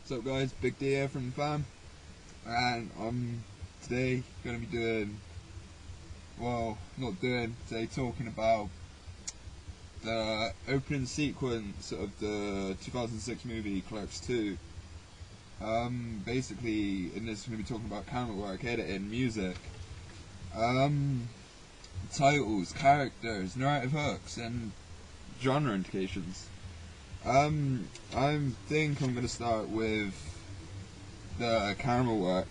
What's up guys, Big D here from the fam, and I'm today going to be talking about the opening sequence of the 2006 movie Clerks 2. Basically in this I'm going to be talking about camera work, editing, music, titles, characters, narrative hooks, and genre indications. I think I'm gonna start with the camera work.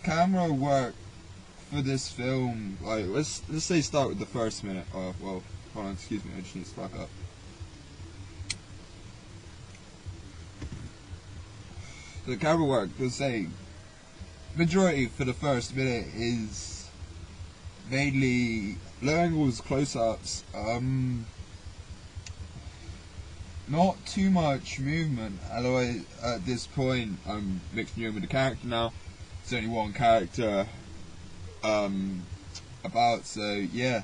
Camera work for this film, like let's say start with the first minute. Oh well, hold on, excuse me, I just need to spark up. The camera work, let's say, majority for the first minute is mainly low angles, close-ups. Not too much movement, although at this point I'm mixing in with the character now. There's only one character about, so yeah.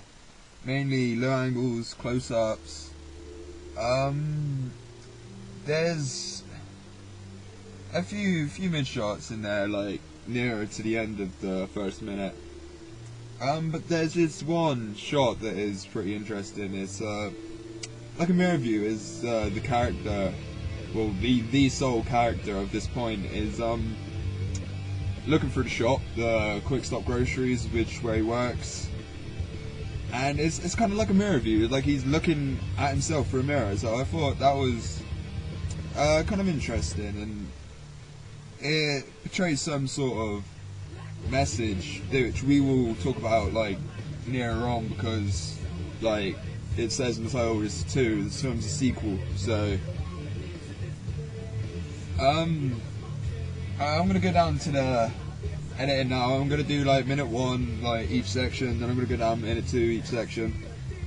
Mainly low angles, close-ups. There's a few mid shots in there, like nearer to the end of the first minute. But there's this one shot that is pretty interesting. It's like a mirror view. Is the character, well, the sole character of this point is looking through the shop, the quick stop groceries, where he works, and it's kind of like a mirror view, like he's looking at himself through a mirror. So I thought that was kind of interesting, and it portrays some sort of message which we will talk about like nearer on, because like it says in the title, it's 2. This film's a sequel, so I'm gonna go down to the editing now. I'm gonna do like minute 1, like each section, then I'm gonna go down minute 2 each section.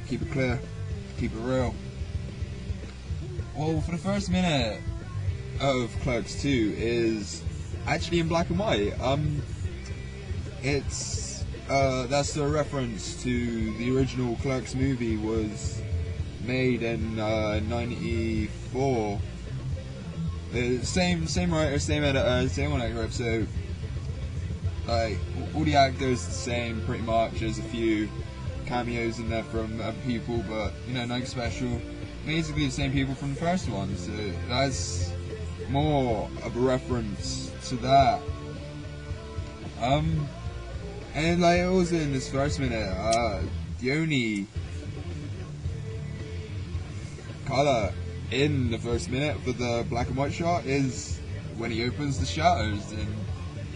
Keep it clear, keep it real. Well, for the first minute of Clerks 2 is actually in black and white. That's a reference to the original Clerks movie, was made in '94. Same writer, same editor, same one actor. So like all the actors the same pretty much. There's a few cameos in there from other people, but you know, nothing special. Basically the same people from the first one. So that's more of a reference to that. And like also in this first minute, the only colour in the first minute for the black and white shot is when he opens the shutters, and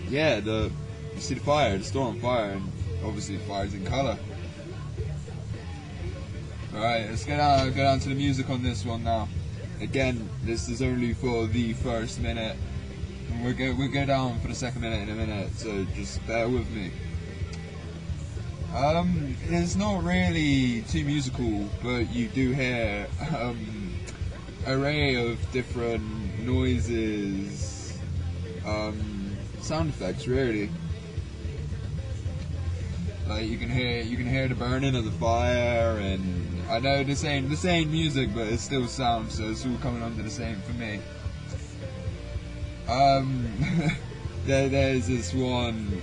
yeah, you see the fire, the store on fire, and obviously the fire's in colour. Alright, let's go down to the music on this one now. Again, this is only for the first minute, and we'll go down for the second minute in a minute, so just bear with me. It's not really too musical, but you do hear array of different noises, sound effects really. Like you can hear the burning of the fire, and I know this ain't music, but it's still sound, so it's all coming under the same for me. There's this one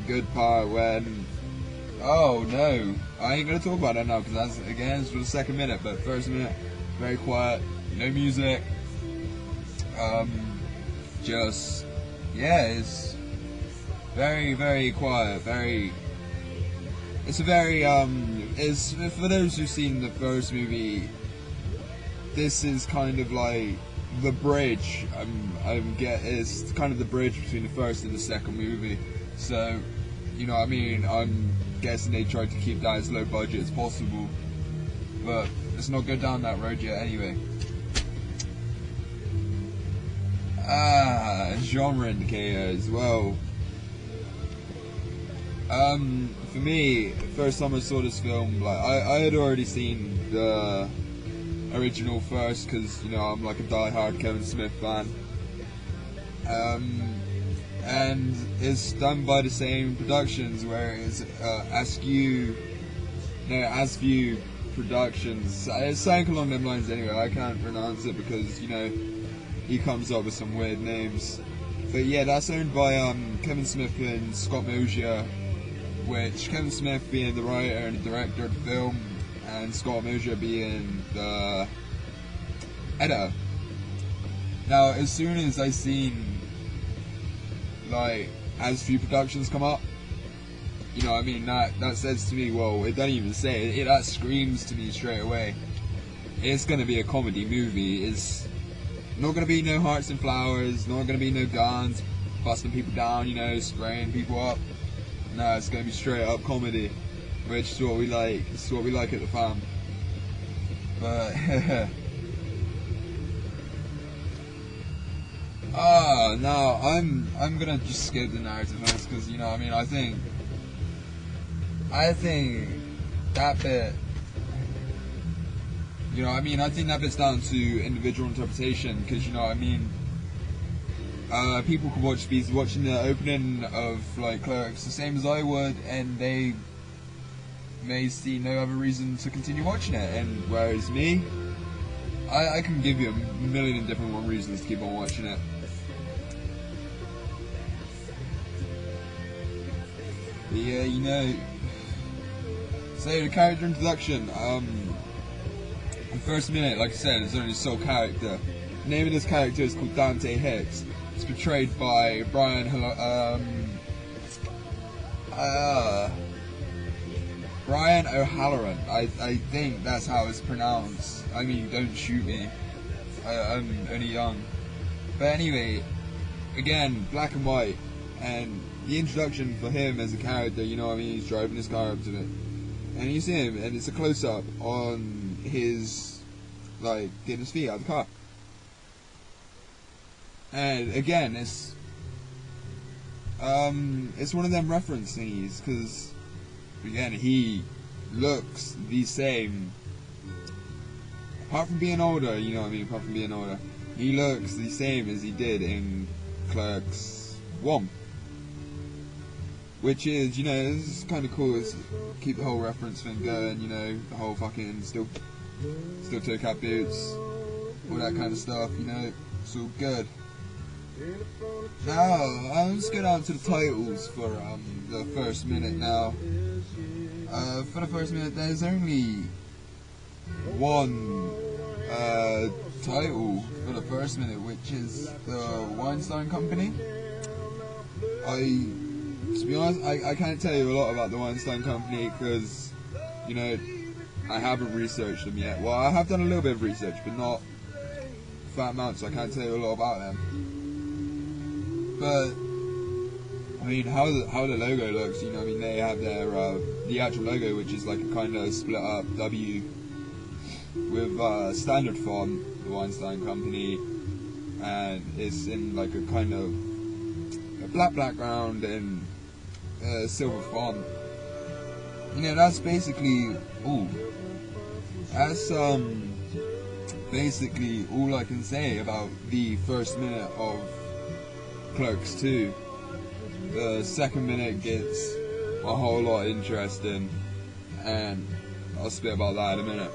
good part when, oh no, I ain't gonna talk about that now, because that's again it's for the second minute. But first minute, very quiet, no music. Just yeah, it's very quiet. It's a very it's for those who've seen the first movie. This is kind of like the bridge. It's kind of the bridge between the first and the second movie. So you know what I mean. I'm guessing they tried to keep that as low budget as possible, but let's not go down that road yet anyway. Genre indicator as well. For me, first time I saw this film, like I had already seen the original first, because you know I'm like a die-hard Kevin Smith fan. And it's done by the same productions, whereas Askew Productions. It's something along them lines anyway. I can't pronounce it because, you know, he comes up with some weird names. But yeah, that's owned by Kevin Smith and Scott Mosier, which Kevin Smith being the writer and the director of the film, and Scott Mosier being the editor. Now, as soon as I seen, like, as few productions come up, you know what I mean, that says to me, well, it doesn't even say it, that screams to me straight away. It's gonna be a comedy movie. It's not gonna be no hearts and flowers, not gonna be no guns, busting people down, you know, spraying people up. No, it's gonna be straight up comedy, which is what we like. It's what we like at the farm. But no, I'm gonna just skip the narrative first, because, you know what I mean, I think that bit, you know what I mean, I think that bit's down to individual interpretation, because, you know what I mean, people could be watching the opening of, like, Clerks the same as I would, and they may see no other reason to continue watching it, and whereas me, I can give you a million different reasons to keep on watching it. But yeah, you know, so the character introduction, the first minute, like I said, is only sole character. The name of this character is called Dante Hicks. It's portrayed by Brian O'Halloran. I think that's how it's pronounced. I mean, don't shoot me. I'm only young. But anyway, again, black and white, and the introduction for him as a character, you know what I mean, he's driving his car up to it, and you see him, and it's a close-up on his, like, getting his feet out of the car. And again, it's one of them reference thingies, because, again, he looks the same, apart from being older, you know what I mean, he looks the same as he did in Clerks 1. Which is, you know, this is kind of cool, it's keep the whole reference thing going, you know, the whole fucking steel toe cap boots, all that kind of stuff, you know, it's all good. Now, let's go down to the titles for the first minute now. For the first minute, there's only one title for the first minute, which is the Weinstein Company. To be honest, I can't tell you a lot about the Weinstein Company, because, you know, I haven't researched them yet. Well, I have done a little bit of research, but not fat amounts, so I can't tell you a lot about them. But, I mean, how the logo looks, you know, I mean, they have their, the actual logo, which is like a kind of split up W with standard font, the Weinstein Company, and it's in like a kind of a black background and silver font. You know, that's basically that's basically all I can say about the first minute of Clerks 2. The second minute gets a whole lot interesting, and I'll spit about that in a minute.